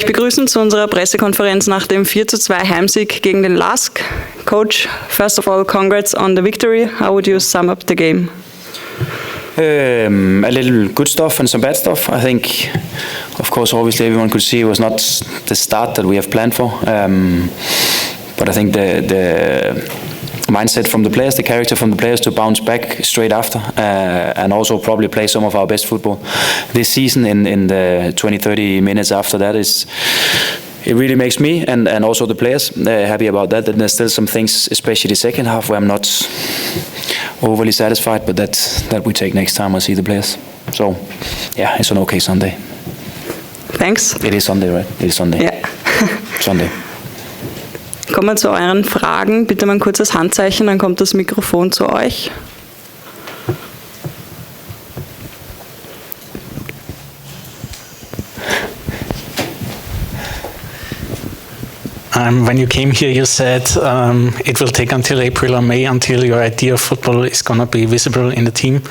Ich begrüßen zu unserer Pressekonferenz nach dem 4:2 Heimsieg gegen den LASK. Coach, first of all, congrats on the victory. How would you sum up the game? A little good stuff and some bad stuff. I think, of course, obviously everyone could see it was not the start that we have planned for. But I think the mindset from the players, the character from the players to bounce back straight after and also probably play some of our best football this season in the 20-30 minutes after that it really makes me and also the players happy about that. And there's still some things, especially the second half, where I'm not overly satisfied, but that we take next time I see the players. So yeah, it's an okay Sunday. Thanks. It is Sunday, right? It is Sunday. Yeah. Sunday. Kommen wir zu euren Fragen. Bitte mal ein kurzes Handzeichen, dann kommt das Mikrofon zu euch. When you came here, you said it will take until April or May until your idea of football is going to be visible in the team.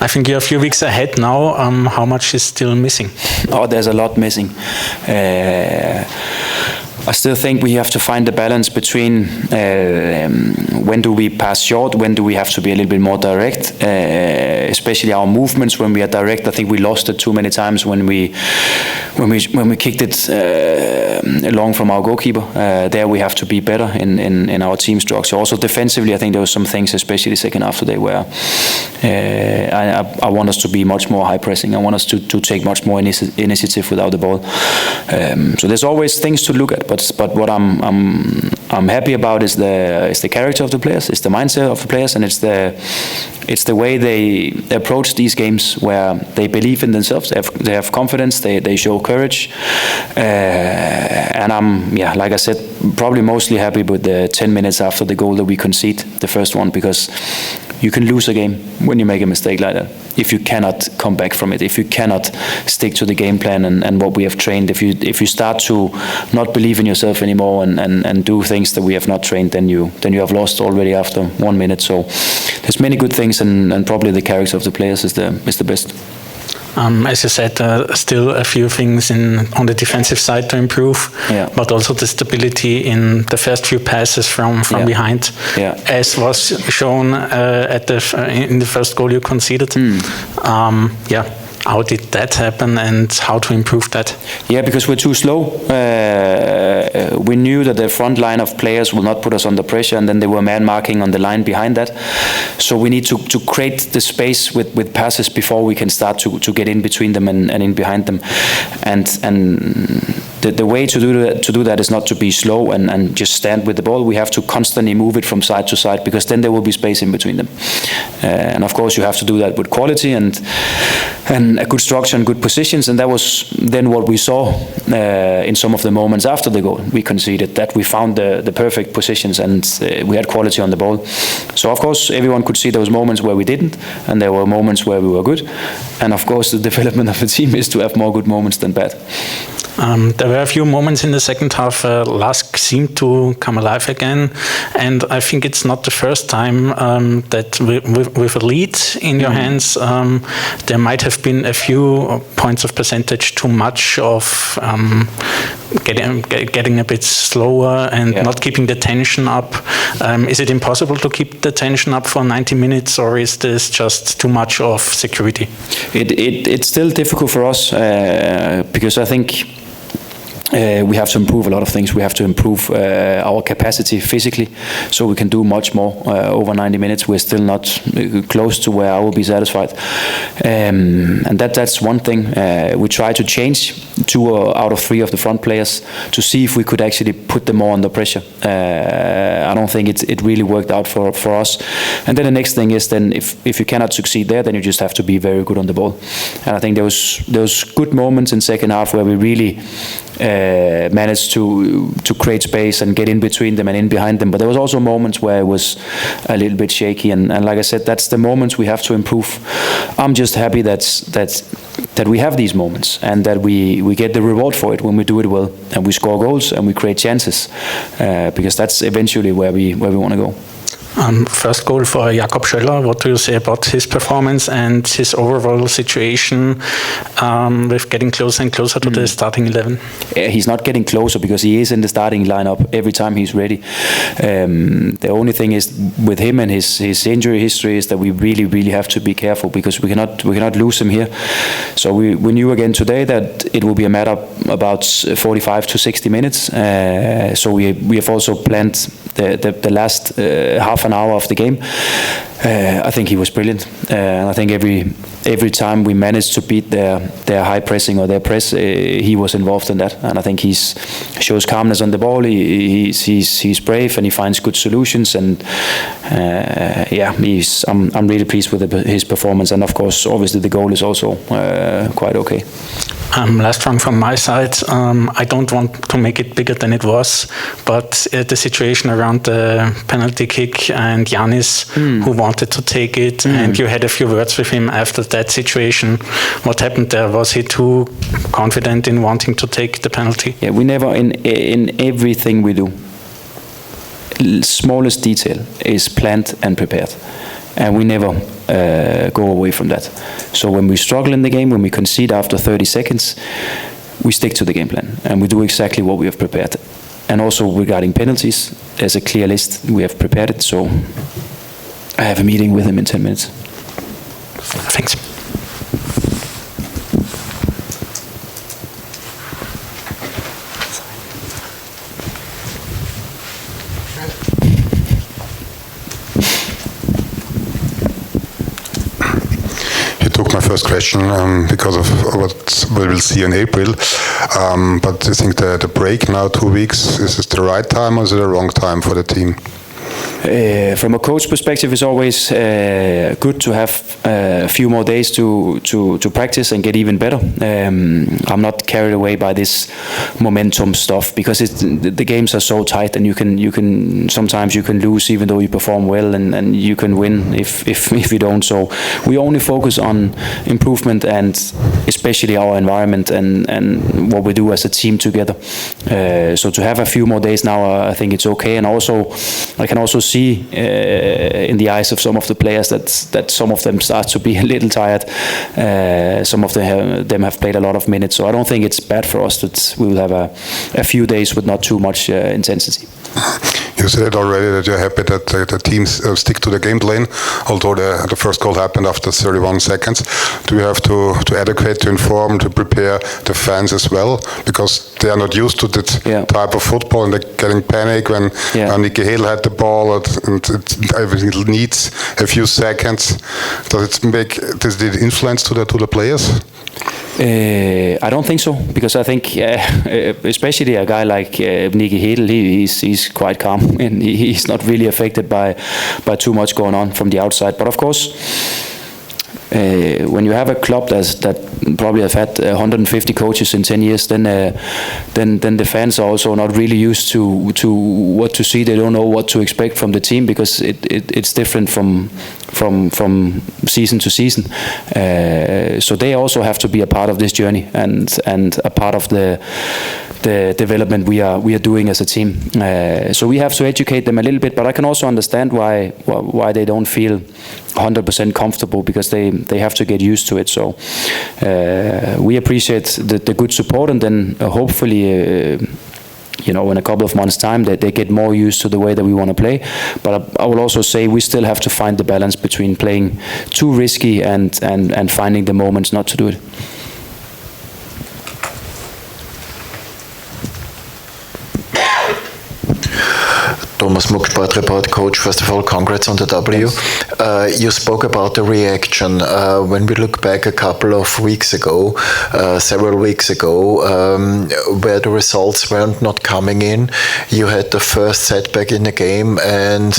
I think you're a few weeks ahead now. How much is still missing? Oh, there's a lot missing. I still think we have to find the balance between when do we pass short, when do we have to be a little bit more direct, especially our movements when we are direct. I think we lost it too many times when we kicked it long from our goalkeeper. There we have to be better in our team structure. Also defensively, I think there were some things, especially the second half today, where I want us to be much more high pressing. I want us to take much more initiative without the ball. So there's always things to look at. But what I'm happy about is the character of the players, it's the mindset of the players, and it's the way they approach these games, where they believe in themselves, they have confidence, they show courage, and I'm, like I said, probably mostly happy with the 10 minutes after the goal that we concede, the first one, because you can lose a game when you make a mistake like that. If you cannot come back from it, if you cannot stick to the game plan and what we have trained, if you start to not believe in yourself anymore and do things that we have not trained, then you have lost already after 1 minute. So there's many good things, and probably the character of the players is the best. As you said, still a few things on the defensive side to improve, but also the stability in the first few passes from behind, as was shown in the first goal you conceded. How did that happen and how to improve that? Yeah, because we're too slow. We knew that the front line of players will not put us under pressure, and then they were man marking on the line behind that. So we need to create the space with passes before we can start to get in between them and in behind them. And the way to do that is not to be slow and just stand with the ball. We have to constantly move it from side to side, because then there will be space in between them. And of course you have to do that with quality and a good structure and good positions, and that was then what we saw in some of the moments after the goal. We conceded that we found the perfect positions, and we had quality on the ball. So of course everyone could see those moments where we didn't, and there were moments where we were good. And of course the development of the team is to have more good moments than bad. There were a few moments in the second half LASK seemed to come alive again, and I think it's not the first time that with a lead in your hands, there might have been a few points of percentage too much of getting a bit slower and not keeping the tension up. Is it impossible to keep the tension up for 90 minutes, or is this just too much of security? It's still difficult for us because I think we have to improve a lot of things. We have to improve our capacity physically, so we can do much more over 90 minutes. We're still not close to where I will be satisfied, and that's one thing. We try to change 2 out of 3 of the front players to see if we could actually put them more under pressure. I don't think it really worked out for us. And then the next thing is, then if you cannot succeed there, then you just have to be very good on the ball. And I think there was good moments in second half where we really managed to create space and get in between them and in behind them, but there was also moments where it was a little bit shaky, and like I said, that's the moments we have to improve. I'm just happy that we have these moments and that we get the reward for it when we do it well and we score goals and we create chances, because that's eventually where we want to go. First goal for Jakob Schöller. What do you say about his performance and his overall situation with getting closer and closer to the starting 11? He's not getting closer because he is in the starting lineup every time he's ready. The only thing is with him and his injury history is that we really have to be careful because we cannot lose him here. So we knew again today that it will be a matter of about 45 to 60 minutes. So we have also planned the last half an hour of the game. I think he was brilliant, and I think every time we managed to beat their high pressing or their press, he was involved in that. And I think shows calmness on the ball. He's brave and he finds good solutions. And I'm really pleased with his performance. And of course, obviously the goal is also quite okay. Last one from my side. I don't want to make it bigger than it was, but the situation around the penalty kick and Johannes, who wanted to take it, and you had a few words with him after that situation. What happened there? Was he too confident in wanting to take the penalty? Yeah, we never, in everything we do, smallest detail is planned and prepared. And we never go away from that. So when we struggle in the game, when we concede after 30 seconds, we stick to the game plan and we do exactly what we have prepared. And also regarding penalties, there's a clear list. We have prepared it, so I have a meeting with him in 10 minutes. Thanks. My first question because of what we will see in April, but I think the break now 2 weeks, is this the right time or is it the wrong time for the team? From a coach perspective, it's always good to have a few more days to practice and get even better. I'm not carried away by this momentum stuff because the games are so tight, and you can sometimes you can lose even though you perform well, and you can win if you don't. So we only focus on improvement and especially our environment and what we do as a team together. So to have a few more days now, I think it's okay, and also I can also see in the eyes of some of the players that some of them start to be a little tired. Some of them have played a lot of minutes, so I don't think it's bad for us that we will have a few days with not too much intensity. You said already that you're happy that the teams stick to the game plan, although the first goal happened after 31 seconds. Do you have to educate, to inform, to prepare the fans as well? Because they are not used to that type of football, and they're getting panic when Nicky Hale had the ball, and everything needs a few seconds. Does it influence to the players? I don't think so, because I think especially a guy like Nicky Hedel, he's quite calm and he's not really affected by too much going on from the outside. But of course, when you have a club that probably have had 150 coaches in 10 years, then the fans are also not really used to what to see. They don't know what to expect from the team because it's different from season to season. So they also have to be a part of this journey and a part of the development we are doing as a team. So we have to educate them a little bit, but I can also understand why they don't feel 100% comfortable, because they have to get used to it. So we appreciate the good support, and then hopefully in a couple of months' time they get more used to the way that we want to play. But I will also say we still have to find the balance between playing too risky and finding the moments not to do it. Thomas Muck, Sport Report coach. First of all, congrats on the W. You spoke about the reaction. When we look back a couple of weeks ago, several weeks ago, where the results weren't not coming in, you had the first setback in the game, and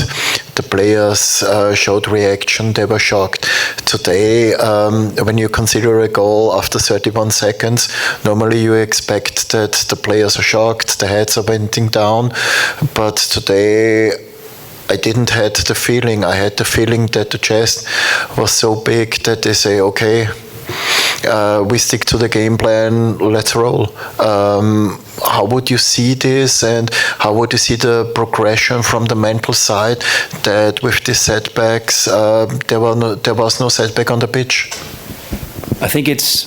the players showed reaction. They were shocked. Today, when you consider a goal after 31 seconds, normally you expect that the players are shocked, the heads are bending down, but today I didn't have the feeling. I had the feeling that the chest was so big that they say, okay, we stick to the game plan, let's roll. How would you see this, and how would you see the progression from the mental side, that with these setbacks, there was no setback on the pitch? I think it's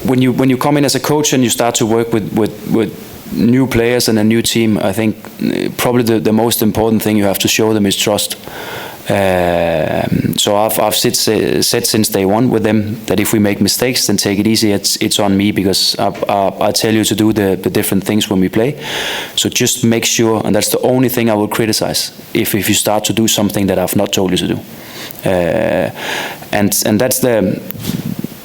when you come in as a coach and you start to work with new players and a new team, I think probably the most important thing you have to show them is trust. So I've said since day one with them that if we make mistakes, then take it easy. It's on me, because I tell you to do the different things when we play. So just make sure, and that's the only thing I will criticize, if you start to do something that I've not told you to do. And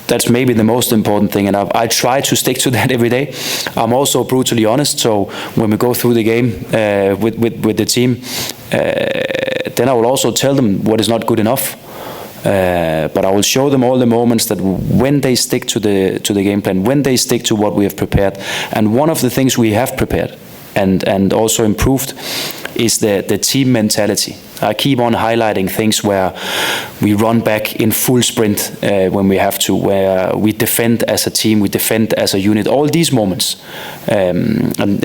that's maybe the most important thing, and I try to stick to that every day. I'm also brutally honest, so when we go through the game with the team, then I will also tell them what is not good enough. But I will show them all the moments that when they stick to the game plan, when they stick to what we have prepared. And one of the things we have prepared and also improved is the team mentality. I keep on highlighting things where we run back in full sprint when we have to, where we defend as a team, we defend as a unit. All these moments, and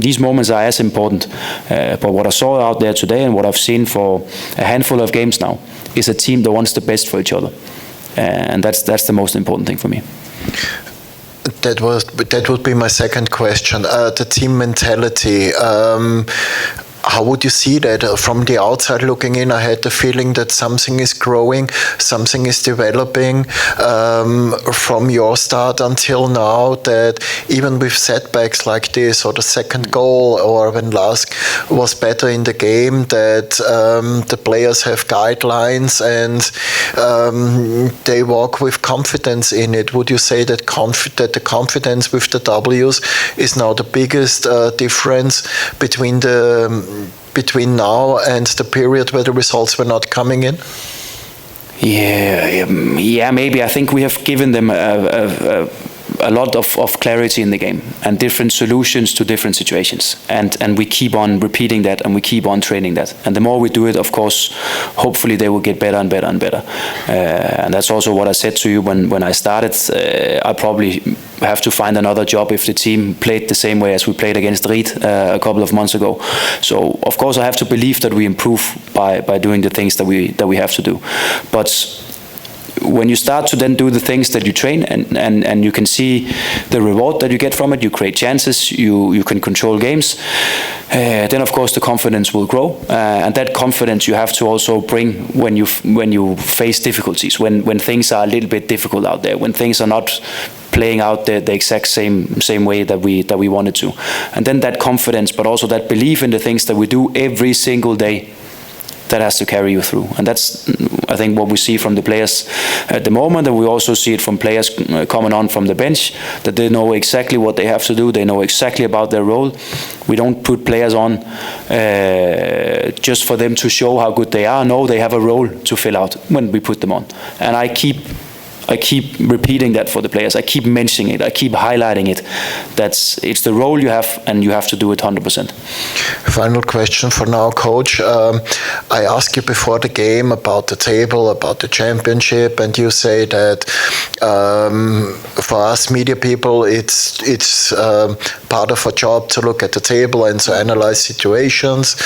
these moments are as important. But what I saw out there today, and what I've seen for a handful of games now, is a team that wants the best for each other, and that's the most important thing for me. That would be my second question. The team mentality. How would you see that from the outside looking in? I had the feeling that something is growing, something is developing from your start until now, that even with setbacks like this, or the second goal, or when LASK was better in the game, that the players have guidelines and they walk with confidence in it. Would you say that the confidence with the W's is now the biggest difference between now and the period where the results were not coming in? Yeah, maybe. I think we have given them a lot of clarity in the game and different solutions to different situations, and we keep on repeating that, and we keep on training that, and the more we do it, of course, hopefully they will get better and better and better. And that's also what I said to you when I started. I probably have to find another job if the team played the same way as we played against Rede a couple of months ago. So of course I have to believe that we improve by doing the things that we have to do. But when you start to then do the things that you train, and you can see the reward that you get from it, you create chances, you can control games, then of course the confidence will grow, and that confidence you have to also bring when you face difficulties, when things are a little bit difficult out there, when things are not playing out the exact same way that we wanted to. And then that confidence, but also that belief in the things that we do every single day, that has to carry you through. And that's, I think, what we see from the players at the moment, and we also see it from players coming on from the bench, that they know exactly what they have to do, they know exactly about their role. We don't put players on just for them to show how good they are. No, they have a role to fill out when we put them on. And I keep repeating that for the players. I keep mentioning it. I keep highlighting it. It's the role you have, and you have to do it 100%. Final question for now, Coach. I asked you before the game about the table, about the championship, and you say that for us media people, it's part of our job to look at the table and to analyze situations.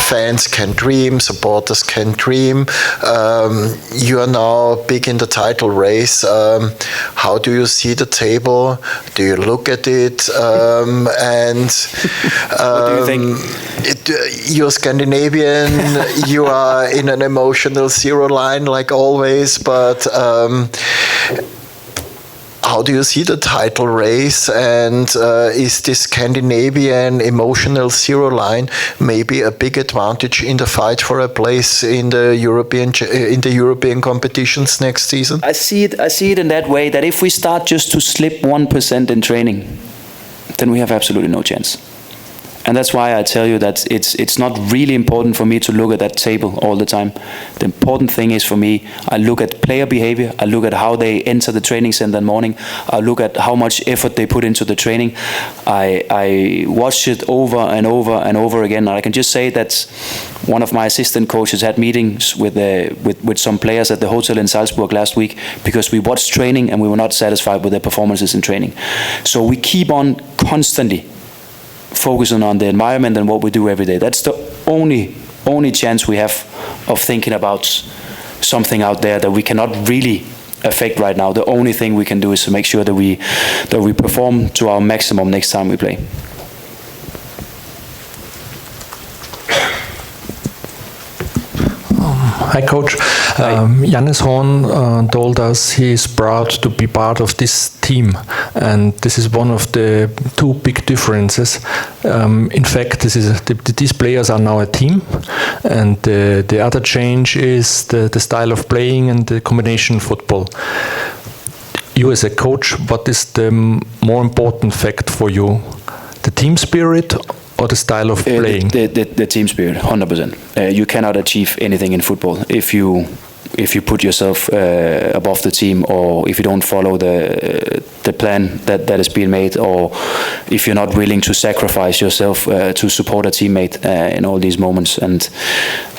Fans can dream, supporters can dream. You are now big in the title race. How do you see the table? Do you look at it? And what do you think? You're Scandinavian. You are in an emotional zero line like always, but how do you see the title race, and is this Scandinavian emotional zero line maybe a big advantage in the fight for a place in the European competitions next season? I see it in that way, that if we start just to slip 1% in training, then we have absolutely no chance. And that's why I tell you that it's not really important for me to look at that table all the time. The important thing is for me, I look at player behavior, I look at how they enter the training center in the morning, I look at how much effort they put into the training. I watch it over and over and over again. And I can just say that one of my assistant coaches had meetings with some players at the hotel in Salzburg last week because we watched training and we were not satisfied with their performances in training. So we keep on constantly focusing on the environment and what we do every day. That's the only chance we have of thinking about something out there that we cannot really affect right now. The only thing we can do is to make sure that we perform to our maximum next time we play. Hi, Coach. Johannes told us he is proud to be part of this team, and this is one of the two big differences. In fact, these players are now a team, and the other change is the style of playing and the combination football. You as a coach, what is the more important fact for you? The team spirit or the style of playing? The team spirit, 100%. You cannot achieve anything in football if you put yourself above the team, or if you don't follow the plan that is being made, or if you're not willing to sacrifice yourself to support a teammate in all these moments. And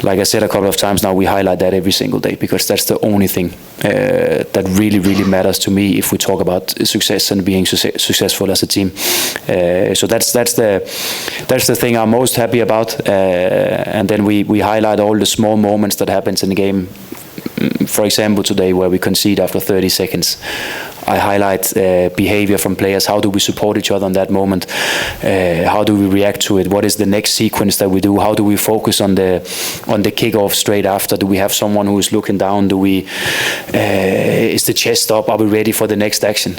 like I said a couple of times now, we highlight that every single day because that's the only thing that really matters to me if we talk about success and being successful as a team. So that's the thing I'm most happy about. And then we highlight all the small moments that happens in the game. For example, today where we concede after 30 seconds, I highlight behavior from players. How do we support each other in that moment? How do we react to it? What is the next sequence that we do? How do we focus on the kickoff straight after? Do we have someone who is looking down? Is the chest up? Are we ready for the next action?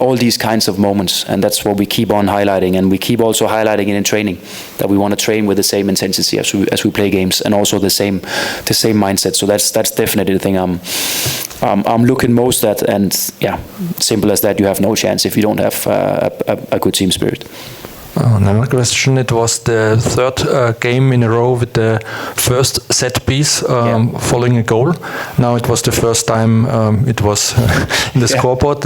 All these kinds of moments, and that's what we keep on highlighting, and we keep also highlighting it in training, that we want to train with the same intensity as we play games, and also the same mindset. So that's definitely the thing I'm looking most at, and yeah, simple as that. You have no chance if you don't have a good team spirit. Another question. It was the third game in a row with the first set piece following a goal. Now it was the first time it was in the scoreboard.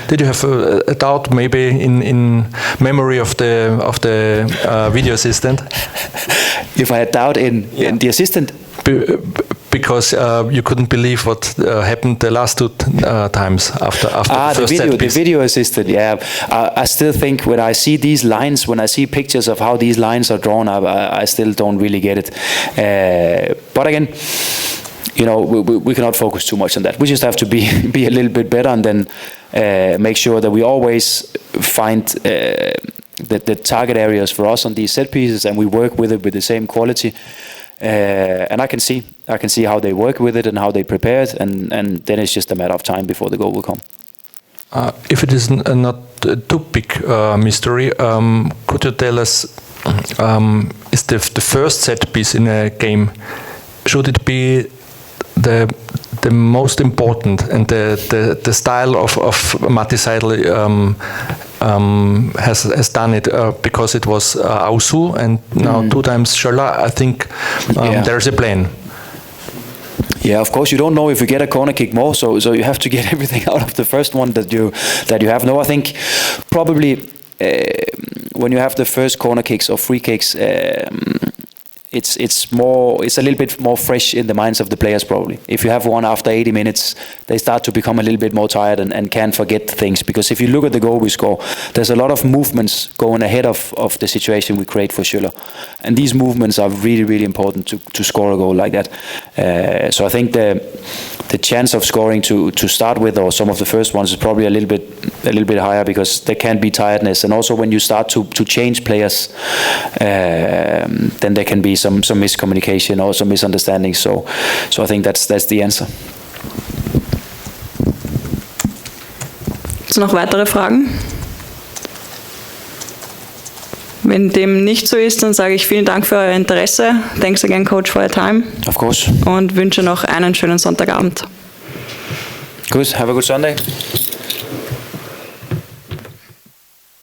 Did you have a doubt maybe in memory of the video assistant? If I had doubt in the assistant? Because you couldn't believe what happened the last two times after the first set piece. The video assistant, yeah. I still think when I see these lines, when I see pictures of how these lines are drawn, I still don't really get it. But again, we cannot focus too much on that. We just have to be a little bit better, and then make sure that we always find the target areas for us on these set pieces, and we work with it with the same quality. And I can see how they work with it and how they prepare it, and then it's just a matter of time before the goal will come. If it is not too big mystery, could you tell us, is the first set piece in a game, should it be the most important, and the style of Matti Seidel has done it because it was Ausu and now 2 times Scholler? I think there's a plan. Yeah, of course you don't know if you get a corner kick more, so you have to get everything out of the first one that you have. No, I think probably when you have the first corner kicks or free kicks, it's a little bit more fresh in the minds of the players probably. If you have one after 80 minutes, they start to become a little bit more tired and can forget things. Because if you look at the goal we score, there's a lot of movements going ahead of the situation we create for Scholler. And these movements are really important to score a goal like that. So I think the chance of scoring to start with, or some of the first ones, is probably a little bit higher, because there can be tiredness. And also when you start to change players, then there can be some miscommunication or some misunderstandings. So I think that's the answer. Noch weitere Fragen? Wenn dem nicht so ist, dann sage ich vielen Dank für euer Interesse. Thanks again, Coach, for your time. Of course. Und wünsche noch einen schönen Sonntagabend. Good. Have a good Sunday.